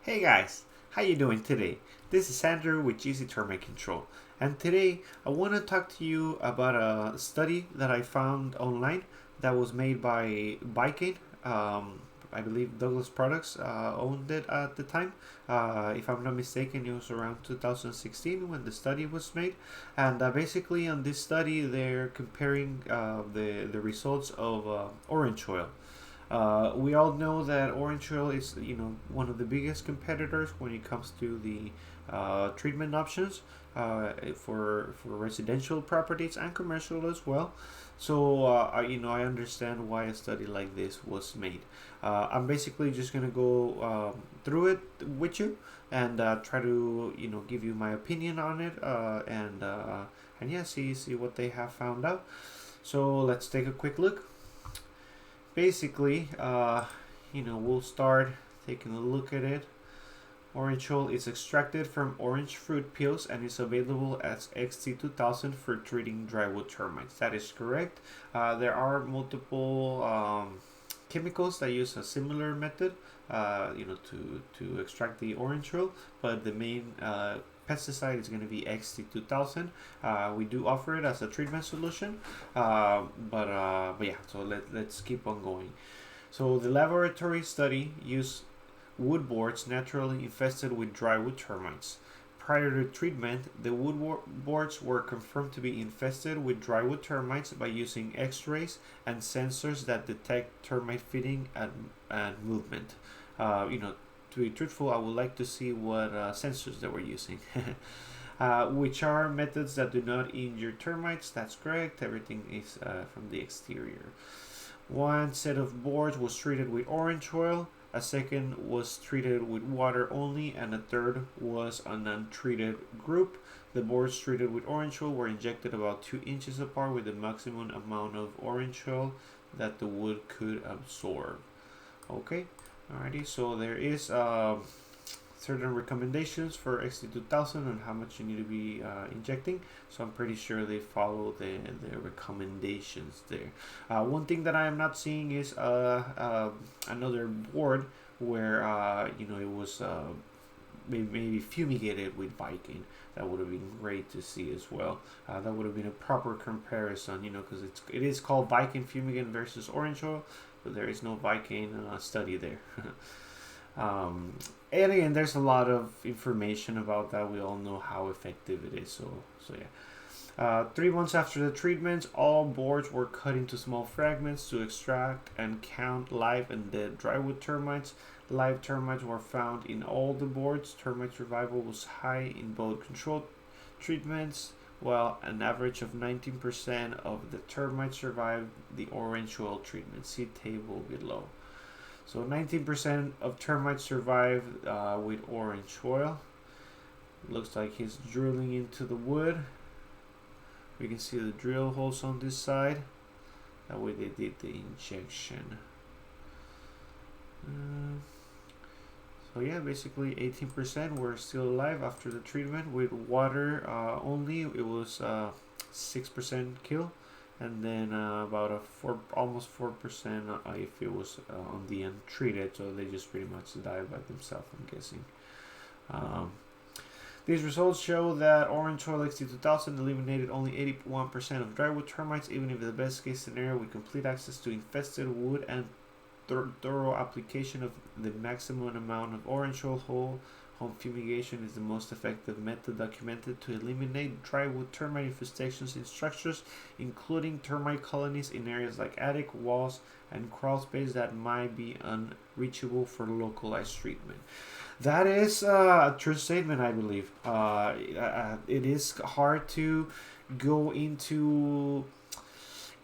Hey guys, how you doing today? This is Andrew with GC Termite Control, and today I want to talk to you about a study that I found online that was made by Vikane. I believe Douglas Products owned it at the time. If I'm not mistaken, it was around 2016 when the study was made. And basically, on this study, they're comparing the results of orange oil. We all know that orange oil is, one of the biggest competitors when it comes to the treatment options for residential properties and commercial as well. So, I understand why a study like this was made. I'm basically just gonna go through it with you and try to, give you my opinion on it and yeah, see what they have found out. So let's take a quick look. Basically, we'll start taking a look at it. Orange oil is extracted from orange fruit peels and is available as XT2000 for treating drywood termites. That is correct. There are multiple chemicals that use a similar method, to extract the orange oil, but the main pesticide is going to be XT2000. We do offer it as a treatment solution, but yeah. So let's keep on going. So the laboratory study used wood boards naturally infested with drywood termites. Prior to treatment, the wood boards were confirmed to be infested with drywood termites by using X-rays and sensors that detect termite feeding and movement. To be truthful, I would like to see what sensors they were using. Which are methods that do not injure termites. That's correct. Everything is from the exterior. One set of boards was treated with orange oil, a second was treated with water only, and a third was an untreated group. The boards treated with orange oil were injected about 2 inches apart with the maximum amount of orange oil that the wood could absorb. Okay, alrighty, so there is certain recommendations for XT2000 on how much you need to be injecting. So I'm pretty sure they follow the recommendations there. One thing that I am not seeing is another board where it was maybe fumigated with Vikane. That would have been great to see as well. That would have been a proper comparison, because it is called Vikane Fumigant versus orange oil, but there is no Vikane study there. And again, there's a lot of information about that. We all know how effective it is. So yeah. 3 months after the treatment, all boards were cut into small fragments to extract and count live and dead drywood termites. Live termites were found in all the boards. Termite survival was high in both controlled treatments, while an average of 19% of the termites survived the orange oil treatment. See table below. So 19% of termites survive with orange oil. Looks like he's drilling into the wood. We can see the drill holes on this side. That way they did the injection. So yeah, basically 18% were still alive after the treatment. With water only, it was 6% kill. And then about almost 4% if it was on the untreated, so they just pretty much died by themselves, I'm guessing. These results show that orange oil XT2000 eliminated only 81% of drywood termites, even if the best case scenario with complete access to infested wood and thorough application of the maximum amount of orange oil. Home fumigation is the most effective method documented to eliminate drywood termite infestations in structures, including termite colonies in areas like attic, walls, and crawl space that might be unreachable for localized treatment. That is a true statement, I believe. It is hard to go into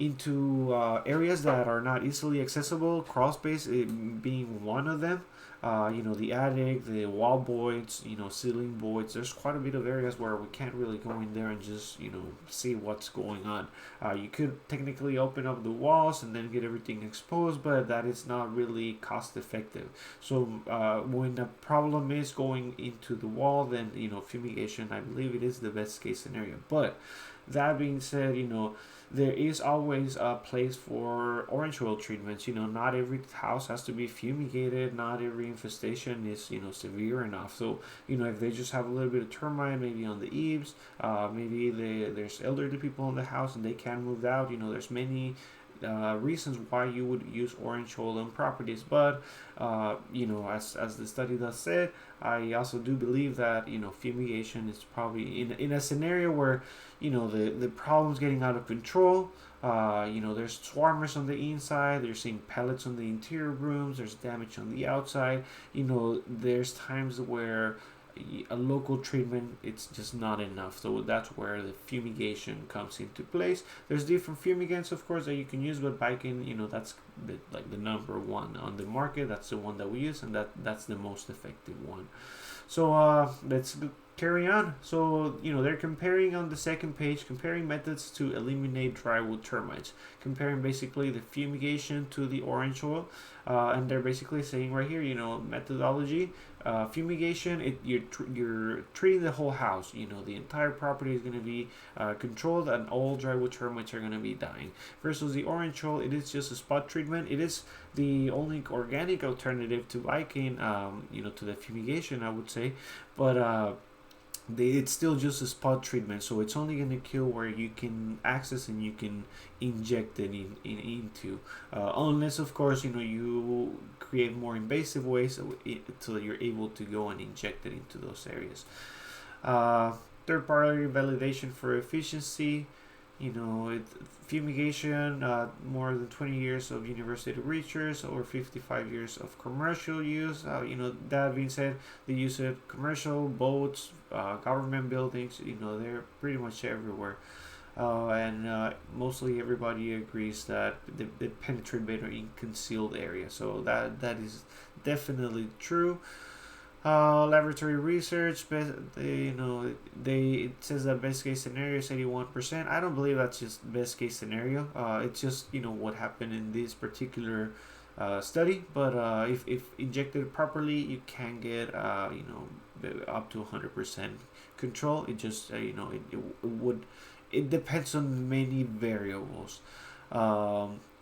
areas that are not easily accessible, crawl space being one of them. The attic, the wall voids, ceiling voids. There's quite a bit of areas where we can't really go in there and just, see what's going on. You could technically open up the walls and then get everything exposed, but that is not really cost effective. So when the problem is going into the wall, then, fumigation, I believe it is the best case scenario. But That being said, there is always a place for orange oil treatments. Not every house has to be fumigated. Not every infestation is, severe enough. So, if they just have a little bit of termite, maybe on the eaves, maybe there's elderly people in the house and they can't move out. There's many reasons why you would use orange oil on properties. But, as the study does said, I also do believe that, fumigation is probably in a scenario where, the problem's getting out of control. There's swarmers on the inside, they're seeing pellets on the interior rooms, there's damage on the outside. There's times where a local treatment, it's just not enough. So that's where the fumigation comes into place. There's different fumigants, of course, that you can use, but Vikane, that's the number one on the market. That's the one that we use, and that's the most effective one. So let's carry on. So they're comparing on the second page, comparing methods to eliminate drywood termites, comparing basically the fumigation to the orange oil, and they're basically saying right here, methodology. Fumigation, you're treating the whole house. The entire property is going to be controlled, and all drywood termites are going to be dying. Versus the orange oil, it is just a spot treatment. It is the only organic alternative to Vikane, to the fumigation, I would say, but it's still just a spot treatment, so it's only going to kill where you can access and you can inject it into, unless of course you create more invasive ways so that you're able to go and inject it into those areas. Third party validation for efficiency. Fumigation, more than 20 years of university research, over 55 years of commercial use. That being said, they use it commercial, boats, government buildings. They're pretty much everywhere. And mostly everybody agrees that they penetrate better in concealed areas. So that is definitely true. Laboratory research, it says that best case scenario is 81%. I don't believe that's just best case scenario. It's just what happened in this particular study. But if injected properly, you can get up to 100% control. It just it depends on many variables.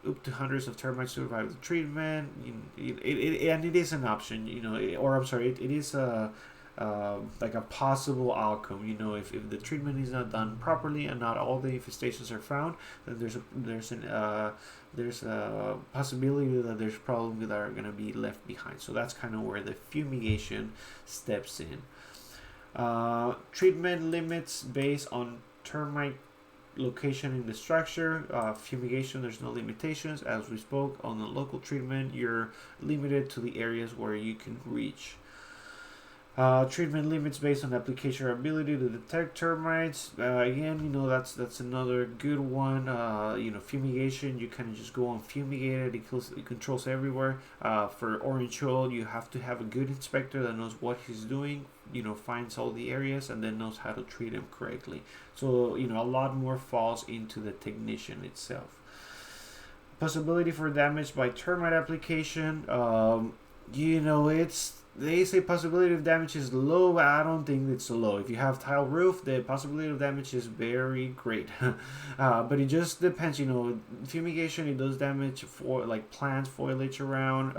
Up to hundreds of termites survive the treatment. And it is an option, it is like a possible outcome. If the treatment is not done properly and not all the infestations are found, then there's a possibility that there's problems that are going to be left behind. So that's kind of where the fumigation steps in. Treatment limits based on termite location in the structure. Fumigation, there's no limitations. As we spoke on the local treatment, you're limited to the areas where you can reach. Treatment limits based on application ability to detect termites. Again, that's another good one. Fumigation, you kind of just go on fumigate it. It controls everywhere. For orange oil, you have to have a good inspector that knows what he's doing. Finds all the areas and then knows how to treat them correctly. So a lot more falls into the technician itself. Possibility for damage by termite application. They say possibility of damage is low, but I don't think it's low. If you have tile roof, the possibility of damage is very great. But it just depends. Fumigation, it does damage for like plants, foliage around.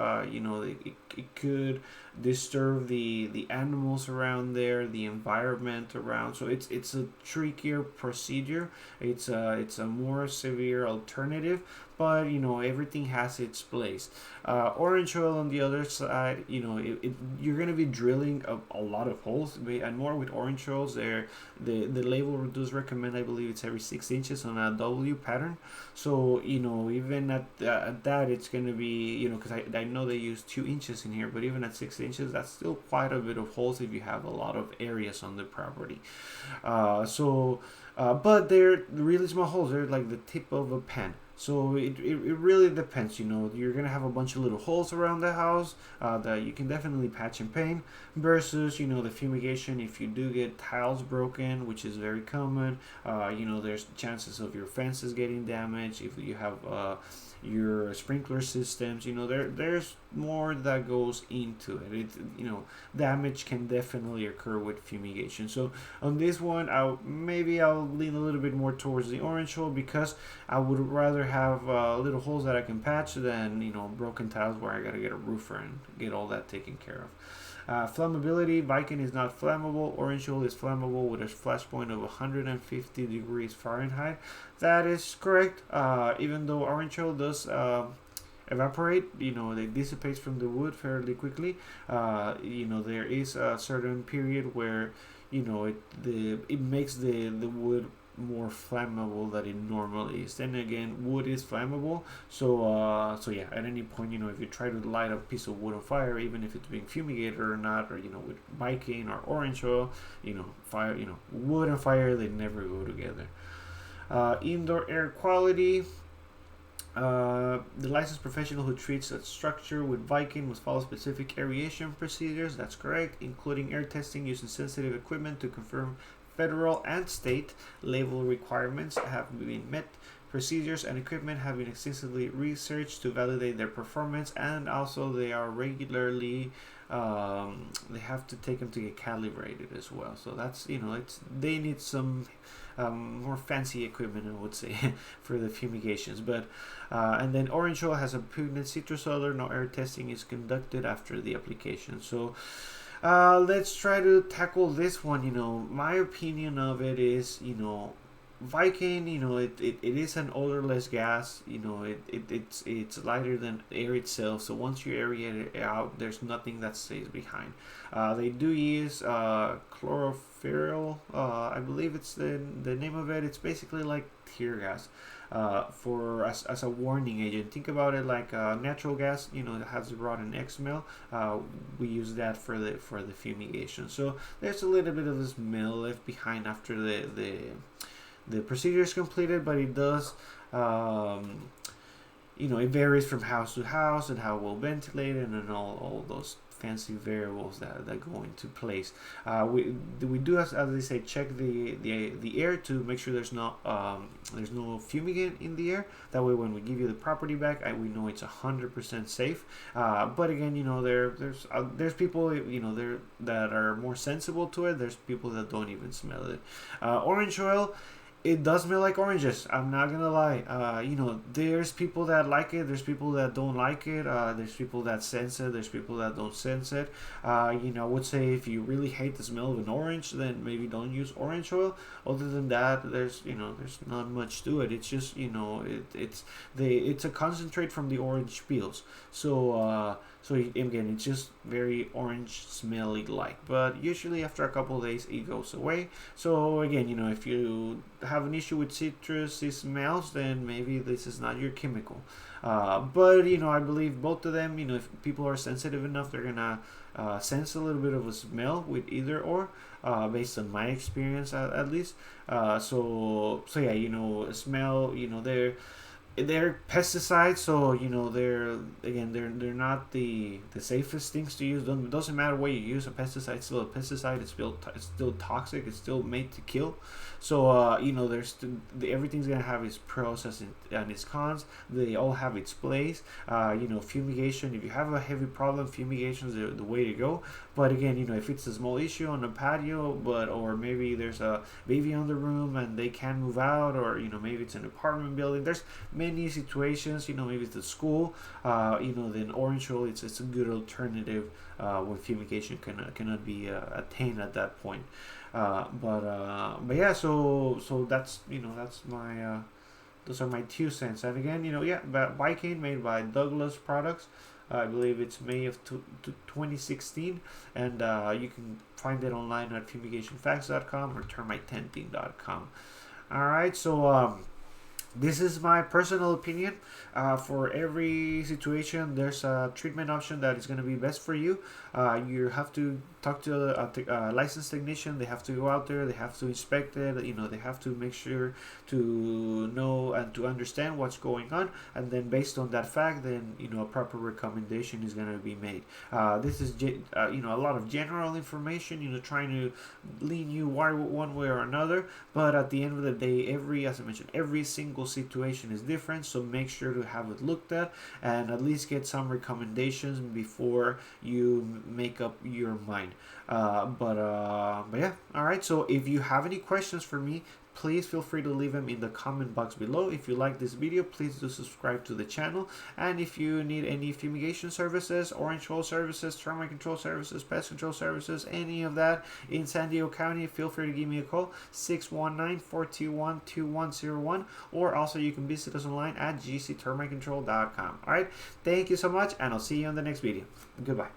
It could disturb the animals around there, the environment around. So it's a trickier procedure. It's a more severe alternative. But everything has its place. Orange oil on the other side, you're gonna be drilling a lot of holes, and more with orange oils. The label does recommend, I believe it's every 6 inches on a W pattern. So even at that, it's gonna be because I know they use 2 inches in here, but even at 6 inches, that's still quite a bit of holes if you have a lot of areas on the property. But they're really small holes. They're like the tip of a pen. So it really depends. You're gonna have a bunch of little holes around the house that you can definitely patch and paint. Versus the fumigation. If you do get tiles broken, which is very common, there's chances of your fences getting damaged. If you have your sprinkler systems, there's more that goes into it. Damage can definitely occur with fumigation. So on this one, I'll lean a little bit more towards the orange hole, because I would rather have little holes that I can patch than broken tiles where I gotta get a roofer and get all that taken care of. Flammability, Vikane is not flammable. Orange hole is flammable with a flash point of 150 degrees Fahrenheit. That is correct. Even though orange hole does evaporate, it dissipates from the wood fairly quickly. There is a certain period where it makes the wood more flammable than it normally is. Then again, wood is flammable, so yeah, at any point, if you try to light a piece of wood on fire, even if it's being fumigated or not, or with Vikane or orange oil, fire, wood and fire, they never go together. Indoor air quality. The licensed professional who treats a structure with Vikane must follow specific aeration procedures. That's correct, including air testing using sensitive equipment to confirm federal and state level requirements have been met. Procedures and equipment have been extensively researched to validate their performance, and also they are regularly they have to take them to get calibrated as well. So that's they need some more fancy equipment, I would say, for the fumigations. But and then orange oil has a potent citrus odor. No air testing is conducted after the application. So let's try to tackle this one. My opinion of it is, Vikane, it is an odorless gas. It's lighter than air itself. So once you aerate it out, there's nothing that stays behind. They do use chlorophyll. I believe it's the name of it. It's basically like tear gas. As a warning agent. Think about it like natural gas, that has a rotten egg smell. We use that for the fumigation. So there's a little bit of a smell left behind after the procedure is completed, but it does it varies from house to house and how well ventilated and all those fancy variables that go into place. We do, as they say, check the air to make sure there's no fumigant in the air. That way, when we give you the property back, we know it's 100% safe. But again, there's people there that are more sensible to it. There's people that don't even smell it. Orange oil. It does smell like oranges. I'm not gonna lie. There's people that like it. There's people that don't like it. There's people that sense it. There's people that don't sense it. I would say if you really hate the smell of an orange, then maybe don't use orange oil. Other than that, there's not much to it. It's just it's a concentrate from the orange peels. So again, it's just very orange smelly like. But usually after a couple of days, it goes away. So again, if you have an issue with citrusy smells, then maybe this is not your chemical. But I believe both of them, if people are sensitive enough, they're gonna sense a little bit of a smell with either or, based on my experience at least. So yeah, smell, they're pesticides, so they're not the safest things to use. It doesn't matter what you use, a pesticide is still a pesticide. It's still toxic. It's still made to kill. So there's everything's gonna have its pros and its cons. They all have its place. Fumigation. If you have a heavy problem, fumigation is the way to go. But again, if it's a small issue on a patio, or maybe there's a baby on the room and they can't move out, or maybe it's an apartment building. There's many situations. Maybe it's the school. Then orange oil, it's a good alternative when fumigation cannot be attained at that point. But yeah, so that's that's my those are my 2 cents. And again, Vikane made by Douglas Products. I believe it's May of 2016, and you can find it online at fumigationfacts.com or termitetenting.com. All right, so This is my personal opinion. For every situation, there's a treatment option that is going to be best for you. You have to talk to a licensed technician. They have to go out there. They have to inspect it. They have to make sure to know and to understand what's going on. And then based on that fact, then a proper recommendation is going to be made. This is a lot of general information. Trying to lean you one way or another. But at the end of the day, as I mentioned, every single situation is different, so make sure to have it looked at and at least get some recommendations before you make up your mind. But yeah, all right. So if you have any questions for me, please feel free to leave them in the comment box below. If you like this video, please do subscribe to the channel. And if you need any fumigation services, orange hole services, termite control services, pest control services, any of that in San Diego County, feel free to give me a call, 619-421-2101, or also you can visit us online at gctermitecontrol.com. All right, thank you so much, and I'll see you in the next video. Goodbye.